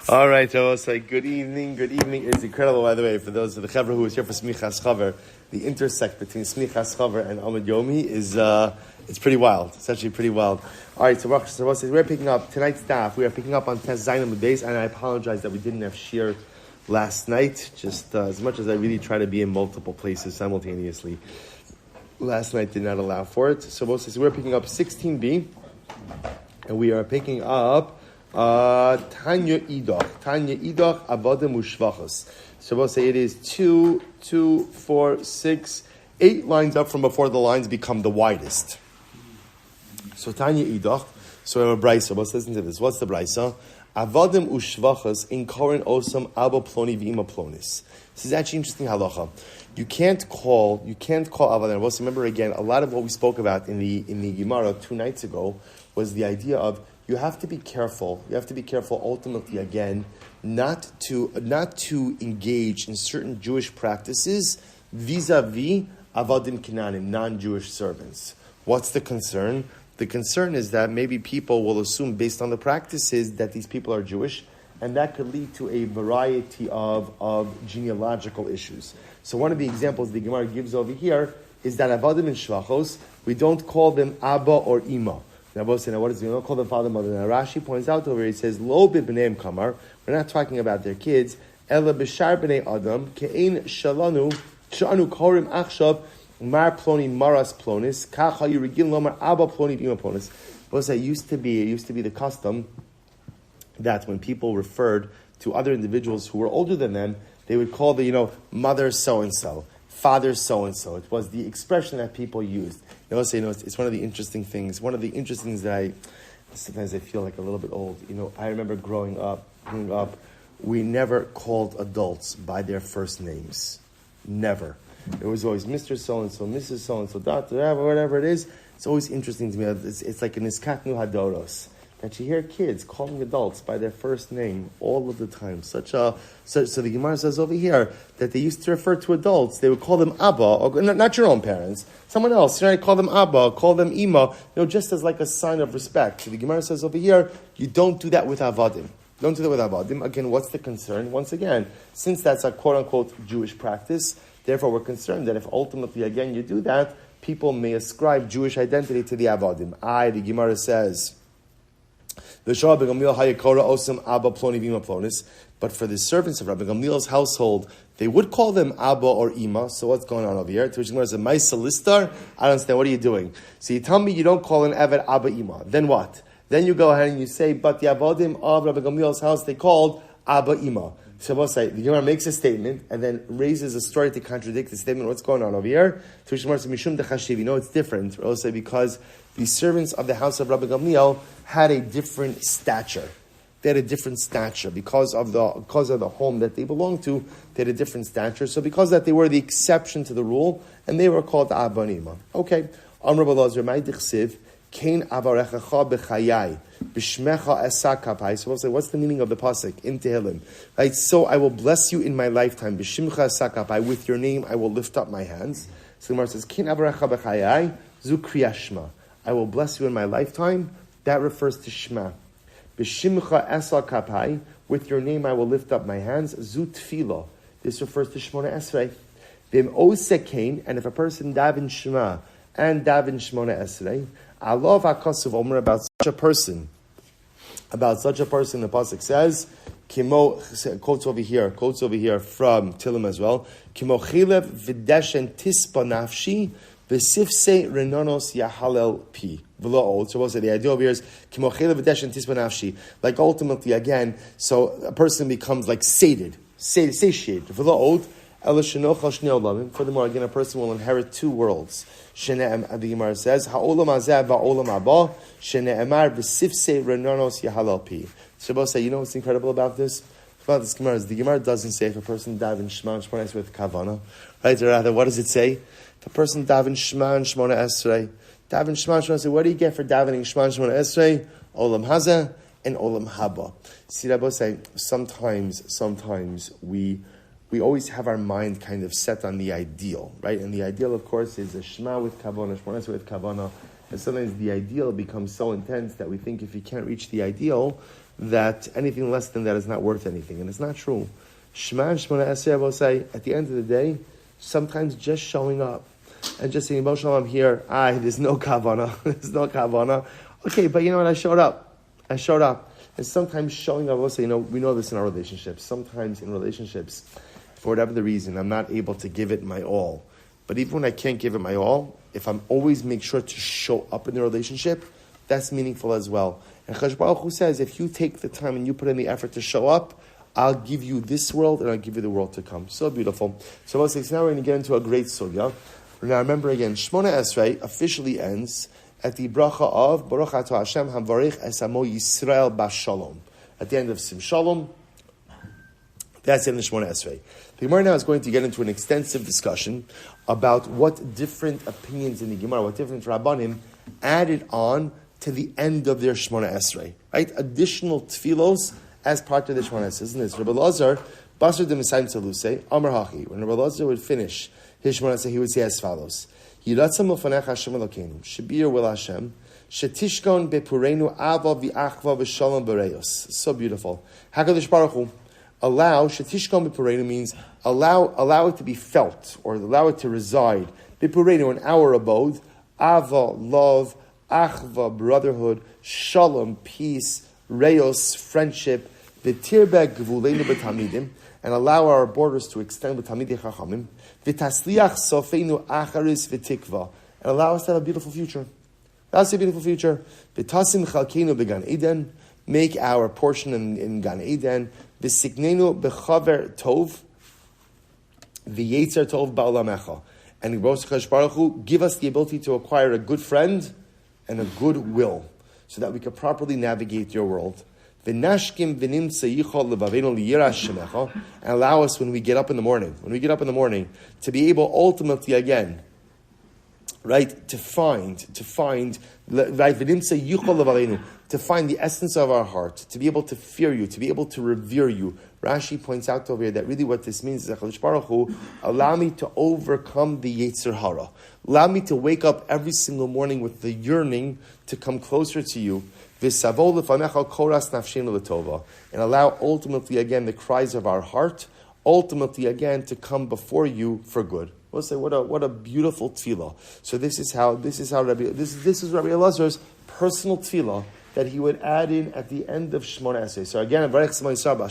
All right, I will say good evening. Good evening. It's incredible, by the way, for those of the Chevra who was here for Smichas Chaver. The intersect between Smichas Chaver and Amud Yomi is it's pretty wild. It's actually pretty wild. All right, so Berachos, we're picking up tonight's staff. We are picking up on Tes Zayin Amud Beis, and I apologize that we didn't have shir last night. Just as much as I really try to be in multiple places simultaneously, last night did not allow for it. So we're picking up 16b, and we are picking up Tanya Idach Avodim Ushvachos. So we'll say it is 2, 4, 6, 8 lines up from before the lines become the widest. So Tanya Idach. So we have a brisa. Let's listen to this. What's the brisa? Avodim Ushvachos in Korin Osam Abba Ploni V'Ima Plonis. This is actually interesting halacha. You can't call Avodim. Let's remember again. A lot of what we spoke about in the Gemara 2 nights ago was the idea of you have to be careful. You have to be careful ultimately, again, not to engage in certain Jewish practices vis-a-vis Avadim Kananim, non-Jewish servants. What's the concern? The concern is that maybe people will assume, based on the practices, that these people are Jewish, and that could lead to a variety of genealogical issues. So one of the examples the Gemara gives over here is that Avadim and Shvachos, we don't call them Abba or Ima. Now, what is it? We don't call them father, mother. Now, Rashi points out over here, he says, Lo b'bneim kamar. We're not talking about their kids. Ela b'shar b'nei adam, ke'ein shalanu, sh'anu korim achshav, mar ploni maras plonis, kach hayu regil lomar abba ploni b'ima plonis. It used to be the custom that when people referred to other individuals who were older than them, they would call the, mother so-and-so, father so-and-so. It was the expression that people used. It's one of the interesting things. One of the interesting things that sometimes I feel like a little bit old. I remember growing up, we never called adults by their first names. Never. It was always Mr. So-and-so, Mrs. So-and-so, whatever it is. It's always interesting to me. It's like an iskatnu hadoros, that you hear kids calling adults by their first name all of the time. So the Gemara says over here that they used to refer to adults. They would call them Abba, or not your own parents, someone else. Call them Abba, call them Ima, just as like a sign of respect. So the Gemara says over here, you don't do that with Avadim. Don't do that with Avadim. Again, what's the concern? Once again, since that's a quote-unquote Jewish practice, therefore we're concerned that if ultimately, again, you do that, people may ascribe Jewish identity to the Avadim. The Gemara says, but for the servants of Rabbi Gamliel's household, they would call them Abba or Ima. So what's going on over here? To which Gemara says, Maisa Listar? I don't understand. What are you doing? So you tell me you don't call an Eved Abba Ima. Then what? Then you go ahead and you say, but the Avodim of Rabbi Gamliel's house, they called Abba Ima. So we'll say, the Gemara makes a statement and then raises a story to contradict the statement. What's going on over here? To which Gemara says, Mishum dechashiv. It's different. We'll say because the servants of the house of Rabbi Gamliel had a different stature. They had a different stature because of the home that they belonged to. They had a different stature. So because of that, they were the exception to the rule, and they were called Abba and Ima. Okay. Amr Balazar Mai Dichsiv Kain Avarechacha B'Chayai B'Shmecha Esakapai. So we'll say, what's the meaning of the pasuk in Tehillim? Right. So I will bless you in my lifetime. B'Shimcha Esakapai. With your name, I will lift up my hands. So the Gemara says, Kain Avarecha B'Chayai Zu Kriyashma. I will bless you in my lifetime. That refers to Shema. B'shimcha esal kapai, with your name I will lift up my hands. Zu tefillah. This refers to Shmona Esrei. V'im osekain, and if a person daven Shema and daven Shmona Esrei, Allah v'akasuv omer about such a person, the pasuk says, Kimo, quotes over here from Tillim as well, Kimo chilev v'deshen tispa nafshi, V'sifse renonos yahalel pi. So we'll say the idea over here is like ultimately again, so a person becomes like satiated. Furthermore, again, a person will inherit 2 worlds. The Gemara says, "Ha'olam hazeh va'olam haba shene'emar v'sifse renonos yahalel pi." So we'll say, what's incredible about this? About this Gemara is the Gemara doesn't say if a person died in Shema and Shmona Esrei with kavana, right? Or rather, what does it say? If a person daven Shema and Shmona Esrei, what do you get for davening Shema and Shmona Esrei? Olam Hazeh and Olam Haba. See, Rabbi say sometimes we always have our mind kind of set on the ideal, right? And the ideal, of course, is a Shema with Kavana, Shmona Esrei with Kavana. And sometimes the ideal becomes so intense that we think if you can't reach the ideal, that anything less than that is not worth anything, and it's not true. Shema and Shemona Esrei, I will say, at the end of the day, sometimes just showing up and just saying, Moshe, I'm here. There's no kavana. There's no kavana. Okay, but you know what? I showed up. And sometimes showing up, I will say, we know this in our relationships. Sometimes in relationships, for whatever the reason, I'm not able to give it my all. But even when I can't give it my all, if I'm always make sure to show up in the relationship, that's meaningful as well. And Chaj Baruch Hu says, if you take the time and you put in the effort to show up, I'll give you this world and I'll give you the world to come. So beautiful. So now we're going to get into a great sugya. Now remember again, Shmona Esrei officially ends at the bracha of Baruch Atah Hashem Hamvarich Es Amo Yisrael Bashalom. At the end of Sim Shalom, that's in the Shmona Esrei. The Gemara now is going to get into an extensive discussion about what different opinions in the Gemara, what different Rabbanim added on to the end of their Shmona Esrei. Right? Additional tefillos as part of the Shmona Esrei. Isn't this? Rabbi Lazar, Basar de Misayim Saluse, Amar Hachi. When Rabbi Lazar would finish his Shmona Esrei, he would say as follows: Yiratzam Ufanecha Hashem Elokeinu, Shabir will Hashem, Shetishkon bepureinu ava v'achva v'shalom b'reyos. So beautiful. HaKadosh Baruch Hu, allow, Shetishkon bepureinu means allow it to be felt, or allow it to reside. Bepureinu, in our abode, ava, love, achva, brotherhood, shalom, peace, reyos, friendship, v'tirbeg gvuleinu b'tamidim, and allow our borders to extend with Talmidei Chachamim, v'tasliach sofeinu acharis v'tikva, and allow us to have a beautiful future. That's a beautiful future. V'tasim chalkeinu b'gan Eden, make our portion in Gan Eden, v'siknenu b'chaver tov, v'yetzer tov ba'olamecha, and Baruch Hu, give us the ability to acquire a good friend and a good will, so that we can properly navigate your world. And allow us when we get up in the morning, to be able ultimately again, right, to find the essence of our heart, to be able to fear you, to be able to revere you. Rashi points out over here that really what this means is, HaKadosh Baruch Hu, allow me to overcome the Yetzer Hara. Allow me to wake up every single morning with the yearning to come closer to you. And allow ultimately again the cries of our heart, ultimately again to come before you for good. We'll say what a beautiful tefillah. So this is Rabbi Elazar's personal tefillah that he would add in at the end of Shmona Esrei. So again,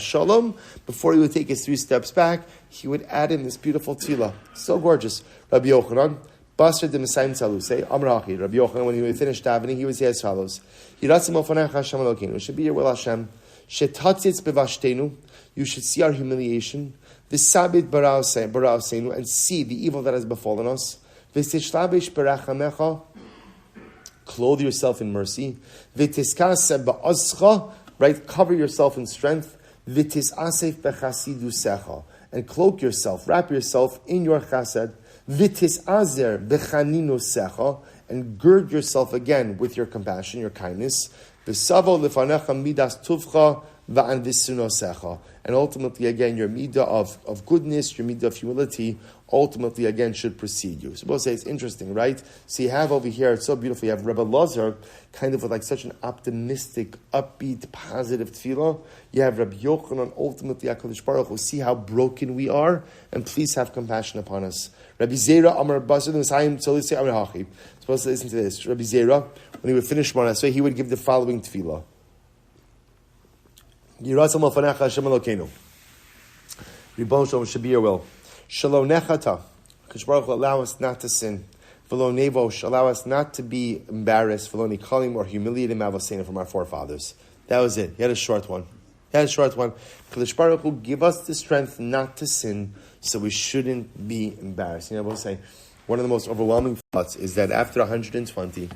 Shalom, before he would take his 3 steps back, he would add in this beautiful tefillah. So gorgeous. Rabbi Yochanan, Basar de Misayim Saluse, Amar Hachi. Rabbi Yochanan, when he would finish davening, he would say as follows: Yiratzim Ofanecha Hashem Elokeinu, should be your will Hashem. Shetatzitz bevashtenu, you should see our humiliation. V'sabit baraseinu, and see the evil that has befallen us. V'tishlabish berachamecha, clothe yourself in mercy. V'tiskase ba'azcha, right, cover yourself in strength. V'tisasef bechasidusecha, and cloak yourself, wrap yourself in your chesed. V'tisazer bechaninusecha, and gird yourself again with your compassion, your kindness. V'savo lefanecha midas tuvcha v'an v'sunosecha, and ultimately again your midah of goodness, your midah of humility, ultimately again should precede you. So we'll say it's interesting, right? So you have over here, it's so beautiful, you have Rebbe Lazar, kind of with like such an optimistic, upbeat, positive tefillah. You have Rabbi Yochanan, ultimately HaKadosh Baruch Hu, see how broken we are, and please have compassion upon us. Rabbi Zera, Amar Basar, Messiah, so let's say Amar Hachi. Supposed to listen to this. Rabbi Zera, when he would finish Shmona Esrei, he would give the following tefillah. Yiratzam Ofanecha Hashem Elokeinu, Ribon Shalom should be your will. Shalom Nechata, HaKadosh Baruch Hu, allow us not to sin. V'lo Nevosh, allow us not to be embarrassed. V'lo Nikalim, or humiliated Mavosena from our forefathers. That was it. He had a short one. HaKadosh Baruch Hu, give us the strength not to sin, so we shouldn't be embarrassed. You know, I will say, one of the most overwhelming thoughts is that after 120,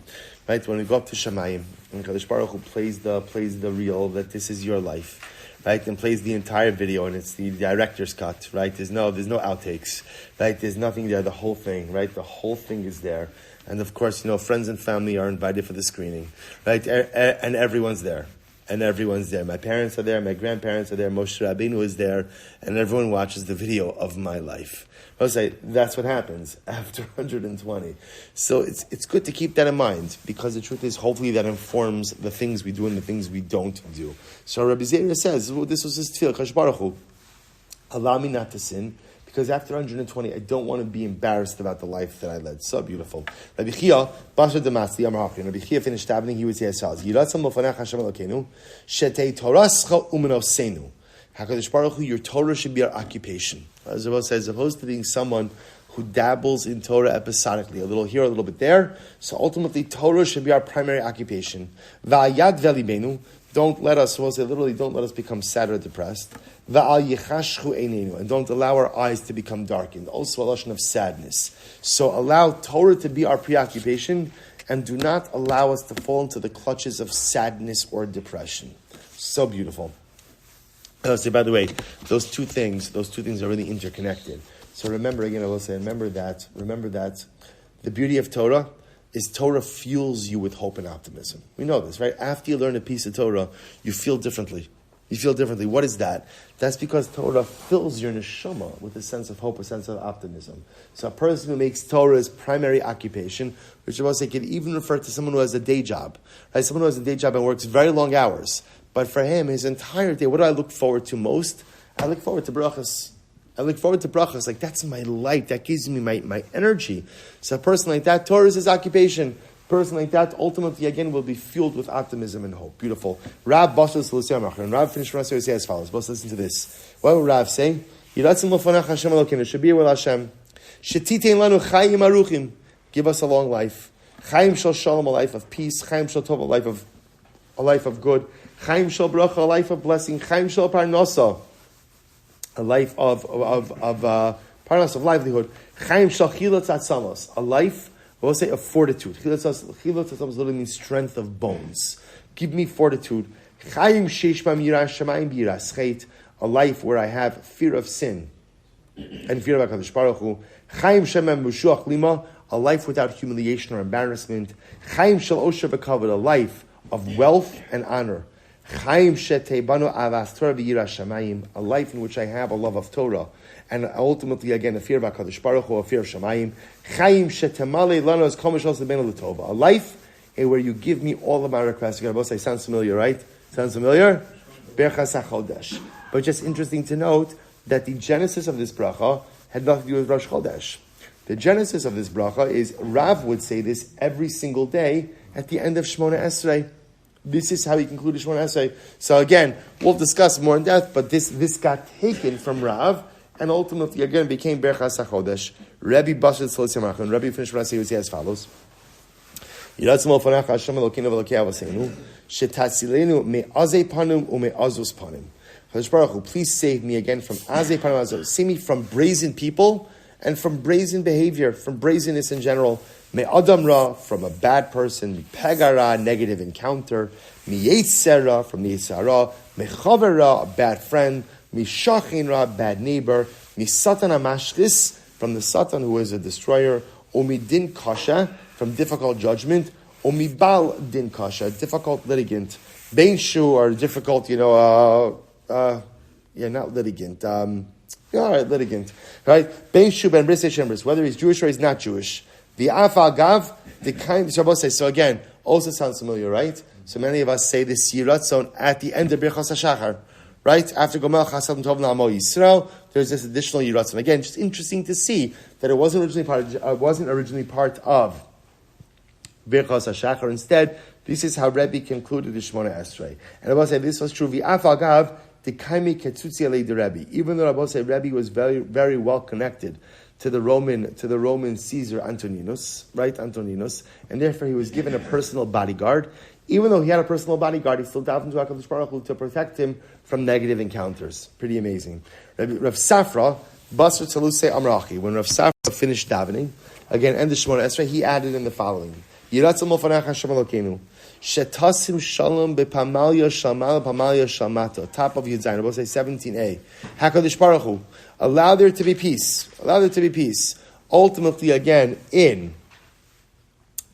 right, when we go up to Shamayim, and HaKadosh Baruch Hu plays the reel that this is your life, right, and plays the entire video, and it's the director's cut, right, there's no outtakes, right, there's nothing there, the whole thing, right, the whole thing is there, and of course, friends and family are invited for the screening, right, and everyone's there. and everyone's there. My parents are there, my grandparents are there, Moshe Rabbeinu is there, and everyone watches the video of my life. I'll say that's what happens after 120. So it's good to keep that in mind, because the truth is, hopefully that informs the things we do and the things we don't do. So Rabbi Zera says, this was his tefillah, Kadosh Baruch Hu, allow me not to sin, because after 120, I don't want to be embarrassed about the life that I led. So beautiful. Rabbi Chia, Basha Damasli, Amar Hachim. Rabbi Chia finished davening, he would say as follows: Yiratzam l'fanech Hashem Elokeinu, shetei torascha umenosenu. HaKadosh Baruch Hu, your Torah should be our occupation. As opposed to being someone who dabbles in Torah episodically, a little here, a little bit there. So ultimately, Torah should be our primary occupation. Va'ayad velibenu, don't let us, literally, don't let us become sad or depressed. Va'al yichashchu einenu, and don't allow our eyes to become darkened. Also a lashon of sadness. So allow Torah to be our preoccupation, and do not allow us to fall into the clutches of sadness or depression. So beautiful. I'll say, by the way, those two things are really interconnected. So remember, again, I will say, remember that the beauty of Torah is Torah fuels you with hope and optimism. We know this, right? After you learn a piece of Torah, you feel differently. What is that? That's because Torah fills your neshama with a sense of hope, a sense of optimism. So a person who makes Torah his primary occupation, which I will say could even refer to someone who has a day job, right? Someone who has a day job and works very long hours. But for him, his entire day, what do I look forward to most? I look forward to Berachos. Like, that's my light. That gives me my energy. So a person like that, Torah is his occupation. A person like that, ultimately, again, will be fueled with optimism and hope. Beautiful. Rav Bashas Luciamach. And Rav finished Rav say as follows. Let's listen to this. What will Rav say? Yiratzim l'fanach Hashem Elokeinu. Shabir with Hashem. Shetitein lanu chayim aruchim. Give us a long life. Chayim shel shalom, a life of peace. Chayim shel tov, a life of good. Chaim shel bracha, a life of blessing. Chaim shel parnasa, a life of parnasa, of livelihood. Chaim shel chilat atzamos, a life, we'll say, of fortitude. Chilat atzamos literally means strength of bones. Give me fortitude. Chaim sheish bam yiras shamayim b'yiras chet, a life where I have fear of sin and fear of HaKadosh Baruch Hu. Chaim shemem mushuach lima, a life without humiliation or embarrassment. Chaim shel osher v'kavod, a life of wealth and honor. Chaim shetebanu avas Torah v'yiras shamayim, a life in which I have a love of Torah, and ultimately, again, a fear of HaKadosh Baruch Hu, a fear of shamayim. Chaim shetemale lanu es kol mishal sebenu l'tova, a life where you give me all of my requests. You gotta both say, sounds familiar, right? Sounds familiar? Berachos HaChodesh. But just interesting to note that the genesis of this bracha had nothing to do with Rosh Chodesh. The genesis of this bracha is, Rav would say this every single day at the end of Shmona Esrei. This is how he concluded Shmona Esrei. So again, we'll discuss more in depth, but this got taken from Rav, and ultimately again became Berachos HaChodesh. Rabbi Bashad Tzolitz and Rabbi finished Shmona Esrei as follows. Yiratzim l'fanach Hashem Elokeinu v'Elokei Avoseinu, shetatsilenu me'azei panum u'me'azus panim. Kadosh Baruch Hu, please save me again from azei panum azos. Save me from brazen people and from brazen behavior, from brazenness in general. Me adam ra, from a bad person. Me pegara, negative encounter. Me yetzera, from the yetzara. Me chavera, a bad friend. Me shachin ra, bad neighbor. Me satan amashchis, from the satan who is a destroyer. O me din kasha, from difficult judgment. O me bal din kasha, difficult litigant. Bein shu, or difficult, not litigant. Litigant. Right? Bein shu ben bris shembris, whether he's Jewish or he's not Jewish. The afagav, the kind Shabbos says. So again, also sounds familiar, right? So many of us say this Yiratzon at the end of Berachos HaShachar, right? After Gomel Chasad Tov Na'amo Yisrael, there's this additional Yiratzon. Again, just interesting to see that it wasn't originally part of Berachos HaShachar. Instead, this is how Rebbe concluded the Shmona Esrei. And I will say this was true. V'afagav the kaimi ketzutzi alei the Rebbe. Even though I will say Rebbe was very, very well connected to the Roman Caesar Antoninus, right? Antoninus, and therefore he was given a personal bodyguard. Even though he had a personal bodyguard, he still davened to HaKadosh Baruch Hu to protect him from negative encounters. Pretty amazing. Rav Safra, Basar Tzaluse Amrachi, when Rav Safra finished davening, again, end of Shmona Esrei, he added in the following: Yiratzim l'fanach Hashem Elokeinu, shetasim shalom bepamalya shamal pamalya shalmato. Top of Yud Zayin, I will say 17a. HaKadosh Baruch Hu, allow there to be peace. Allow there to be peace. Ultimately, again, in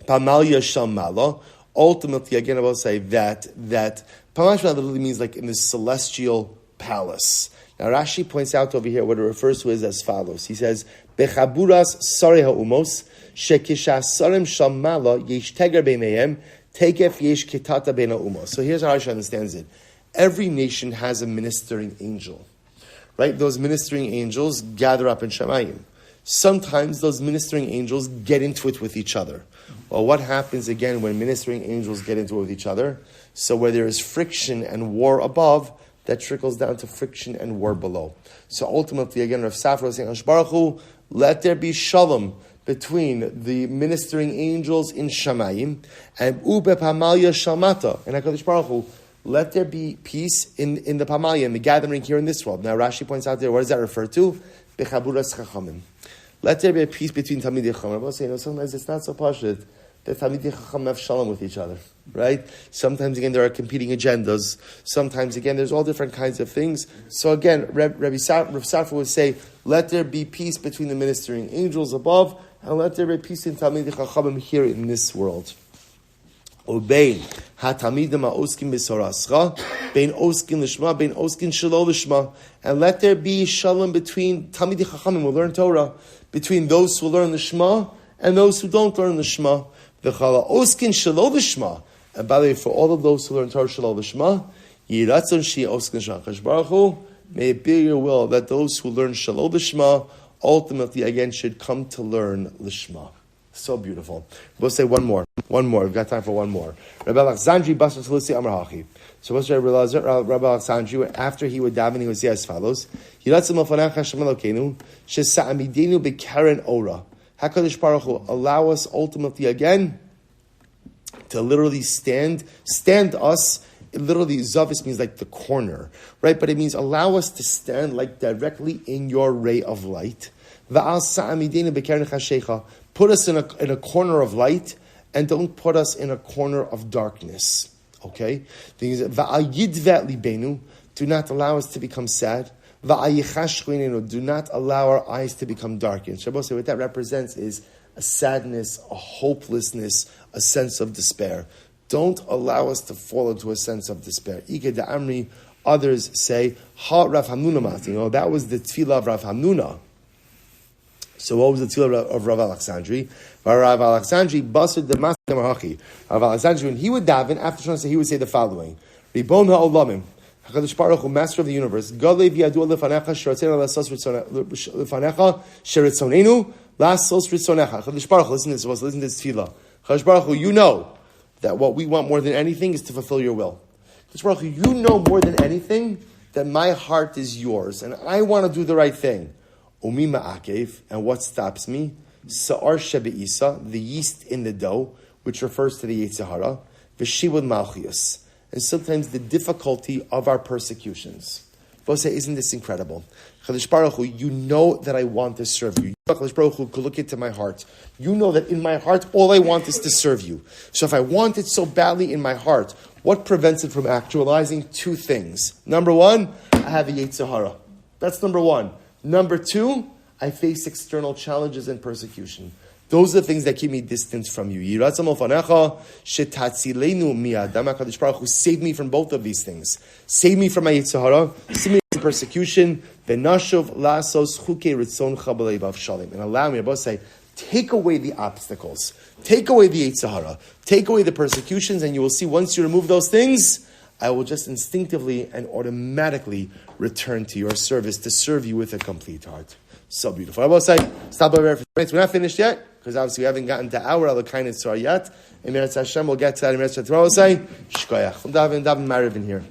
Pamalya Shamala, ultimately, again, I will say that Pamashma literally means like in the celestial palace. Now Rashi points out over here what it refers to as follows. He says, Bechaburas sari ha'umos, shekishasarim shamala yesh teger beinayim, tekef yesh kitata bein ha'umos. So here's how Rashi understands it. Every nation has a ministering angel. Right? Those ministering angels gather up in Shamayim. Sometimes those ministering angels get into it with each other. Well, what happens again when ministering angels get into it with each other? So where there is friction and war above, that trickles down to friction and war below. So ultimately, again, Rav Safra is saying, Baruch Hu, let there be shalom between the ministering angels in Shamayim and Ube Pamalya Shalmata. And HaKadosh Baruch Hu, let there be peace in the Pamalya, in the gathering here in this world. Now Rashi points out there, what does that refer to? Bechaburas Chachamim. Let there be a peace between Talmidei Chacham. I will say, sometimes it's not so pashut that Talmidei Chacham have shalom with each other, right? Sometimes, again, there are competing agendas. Sometimes, again, there's all different kinds of things. So, again, Rav Safra would say, let there be peace between the ministering angels above, and let there be peace in Talmidei Chacham here in this world. Obein hatamidim ha'oskin b'sorascha, bein oskin lishma, bein oskin shelo lishma, and let there be shalom between Talmidei Chachamim who learn Torah, between those who learn the Shema and those who don't learn the Shema. V'chala oskin shelo lishma, and by the way, for all of those who learn Torah shelo lishma, yiratzon shi oskin shachas Baruch Hu, may it be your will that those who learn shelo lishma ultimately again should come to learn lishma. So beautiful. We'll say one more. We've got time for one more. Rabbi Alexandri Basar Tzilusi Amar Hachi. So what's Rabbi Alexandri, after he would daven, he would say as follows: Yiratzim Alfanecha Hashem Elokeinu, Shesa'amidenu B'Karen Ora. HaKadosh Baruch Hu, allow us ultimately again to literally stand us. Literally, Zavis means like the corner, right? But it means allow us to stand like directly in your ray of light. Va'al Sa'amidenu B'Karen Chashecha. Put us in a corner of light, and don't put us in a corner of darkness. Okay? Do not allow us to become sad. Do not allow our eyes to become darkened. Shabbos, what that represents is a sadness, a hopelessness, a sense of despair. Don't allow us to fall into a sense of despair. Others say, Rav Hamnuna, that was the tefillah of Rav Hamnuna. So what was the tefillah of Rav Alexandri? Rav Alexandri, Basar the Master Hachi. Rav Alexandri, when he would daven, after Shana, he would say the following: Ribon ha'olamim, HaKadosh Baruch Hu, Master of the universe, Gadlei v'yadu lefanecha sheratzenu lasos lefanecha sheratzonenu lasos ritzonecha. HaKadosh Baruch Hu, listen to this tefillah. HaKadosh Baruch Hu, you know that what we want more than anything is to fulfill your will. HaKadosh Baruch Hu, you know more than anything that my heart is yours, and I want to do the right thing. Umi ma'akev, and what stops me? Sa'ar shebe'isa, the yeast in the dough, which refers to the Yetzer Hara, v'shivud malchius, and sometimes the difficulty of our persecutions. Both say, isn't this incredible? Chadosh Baruch Hu, you know that I want to serve you. Chadosh Baruch Hu, look into my heart. You know that in my heart, all I want is to serve you. So if I want it so badly in my heart, what prevents it from actualizing? Two things. Number one, I have a Yetzer Hara. That's number one. Number two, I face external challenges and persecution. Those are the things that keep me distant from you. Save me from both of these things. Save me from my Yetzer Hara, save me from persecution, and allow me, I say, take away the obstacles, take away the Yetzer Hara, take away the persecutions, and you will see once you remove those things, I will just instinctively and automatically return to your service to serve you with a complete heart. So beautiful. I will say, stop over here for 2 minutes. We're not finished yet, because obviously we haven't gotten to our Elokainet Tzar yet. And Meretz Hashem, we'll get to that in Meretz Hashem. I will say, Shkoyach. We'll daven Mariv in here.